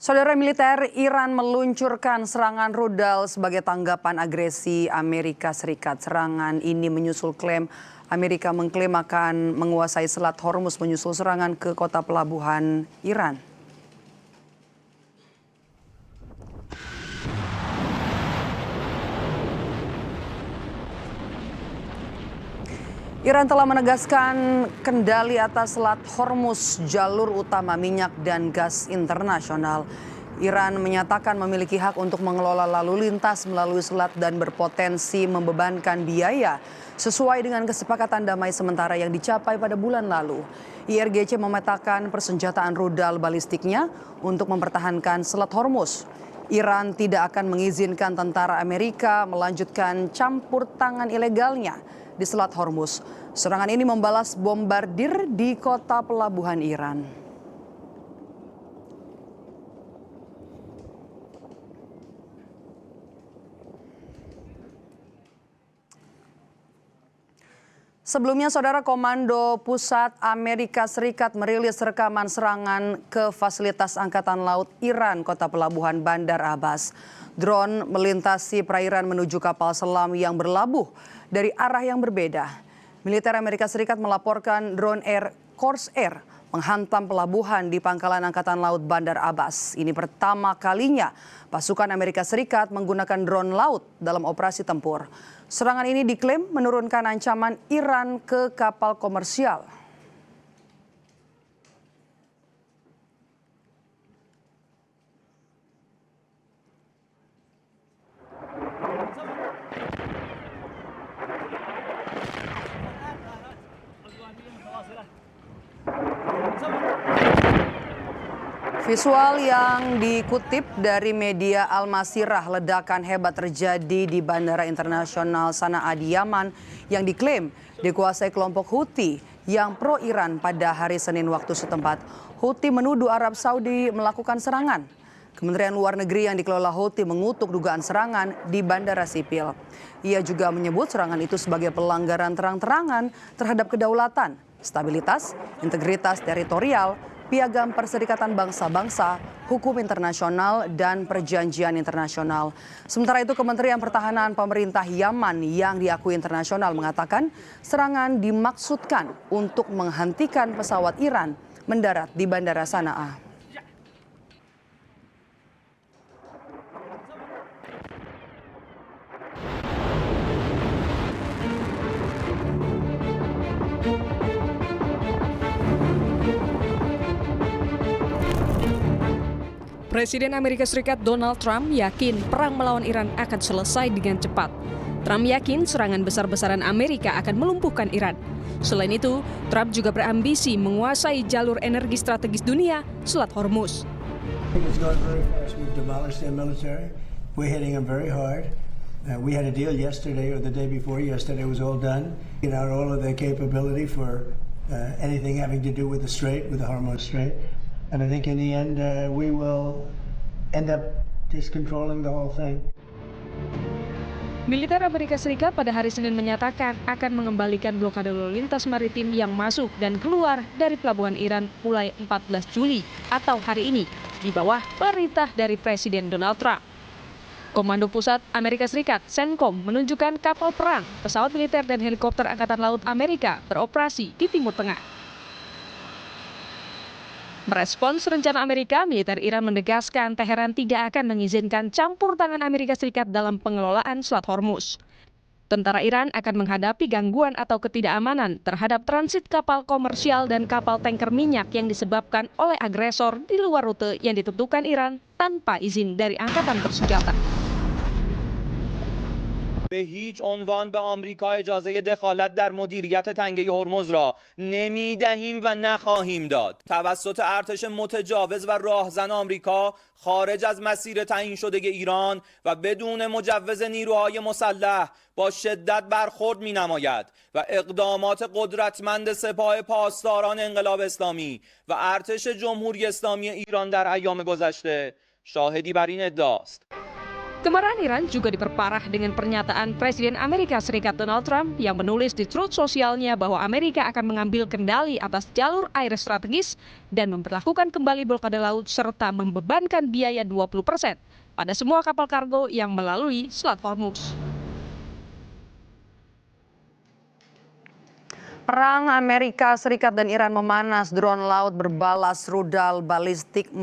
Saudara, militer Iran meluncurkan serangan rudal sebagai tanggapan agresi Amerika Serikat. Serangan ini menyusul klaim Amerika mengklaim akan menguasai Selat Hormuz menyusul serangan ke kota pelabuhan Iran. Iran telah menegaskan kendali atas Selat Hormuz, jalur utama minyak dan gas internasional. Iran menyatakan memiliki hak untuk mengelola lalu lintas melalui selat dan berpotensi membebankan biaya sesuai dengan kesepakatan damai sementara yang dicapai pada bulan lalu. IRGC memetakan persenjataan rudal balistiknya untuk mempertahankan Selat Hormuz. Iran tidak akan mengizinkan tentara Amerika melanjutkan campur tangan ilegalnya di Selat Hormuz. Serangan ini membalas bombardir di kota pelabuhan Iran. Sebelumnya, Saudara, Komando Pusat Amerika Serikat merilis rekaman serangan ke fasilitas Angkatan Laut Iran, kota pelabuhan Bandar Abbas. Drone melintasi perairan menuju kapal selam yang berlabuh dari arah yang berbeda. Militer Amerika Serikat melaporkan drone Corsair menghantam pelabuhan di pangkalan Angkatan Laut Bandar Abbas. Ini pertama kalinya pasukan Amerika Serikat menggunakan drone laut dalam operasi tempur. Serangan ini diklaim menurunkan ancaman Iran ke kapal komersial. Visual yang dikutip dari media Al-Masirah, ledakan hebat terjadi di Bandara Internasional Sana'a di Yaman yang diklaim dikuasai kelompok Houthi yang pro-Iran pada hari Senin waktu setempat. Houthi menuduh Arab Saudi melakukan serangan. Kementerian Luar Negeri yang dikelola Houthi mengutuk dugaan serangan di bandara sipil. Ia juga menyebut serangan itu sebagai pelanggaran terang-terangan terhadap kedaulatan, stabilitas, integritas teritorial, Piagam Perserikatan Bangsa-Bangsa, hukum internasional, dan perjanjian internasional. Sementara itu, Kementerian Pertahanan pemerintah Yaman yang diakui internasional mengatakan serangan dimaksudkan untuk menghentikan pesawat Iran mendarat di Bandara Sana'a. Presiden Amerika Serikat Donald Trump yakin perang melawan Iran akan selesai dengan cepat. Trump yakin serangan besar-besaran Amerika akan melumpuhkan Iran. Selain itu, Trump juga berambisi menguasai jalur energi strategis dunia, Selat Hormuz. We're hitting them very hard. We had a deal yesterday or the day before yesterday was all done. Get out all of their capability for anything having to do with the Strait, with the Hormuz Strait. And I think in the end we will end up just controlling the whole thing. Militer Amerika Serikat pada hari Senin menyatakan akan mengembalikan blokade lalu lintas maritim yang masuk dan keluar dari pelabuhan Iran mulai 14 Juli atau hari ini di bawah perintah dari Presiden Donald Trump. Komando Pusat Amerika Serikat (CENTCOM) menunjukkan kapal perang, pesawat militer dan helikopter Angkatan Laut Amerika beroperasi di Timur Tengah. Merespons rencana Amerika, militer Iran menegaskan Teheran tidak akan mengizinkan campur tangan Amerika Serikat dalam pengelolaan Selat Hormuz. Tentara Iran akan menghadapi gangguan atau ketidakamanan terhadap transit kapal komersial dan kapal tanker minyak yang disebabkan oleh agresor di luar rute yang ditentukan Iran tanpa izin dari angkatan bersenjata. به هیچ عنوان به آمریکا اجازه دخالت در مدیریت تنگه هرمز را نمیدهیم و نخواهیم داد. توسط ارتش متجاوز و راهزن آمریکا خارج از مسیر تعیین شده ایران و بدون مجوز نیروهای مسلح با شدت برخورد می‌نماید و اقدامات قدرتمند سپاه پاسداران انقلاب اسلامی و ارتش جمهوری اسلامی ایران در ایام گذشته شاهدی بر این ادعاست. Kemarahan Iran juga diperparah dengan pernyataan Presiden Amerika Serikat Donald Trump yang menulis di Truth Socialnya bahwa Amerika akan mengambil kendali atas jalur air strategis dan memperlakukan kembali blokade laut serta membebankan biaya 20% pada semua kapal kargo yang melalui Selat Hormuz. Perang Amerika Serikat dan Iran memanas, drone laut berbalas rudal balistik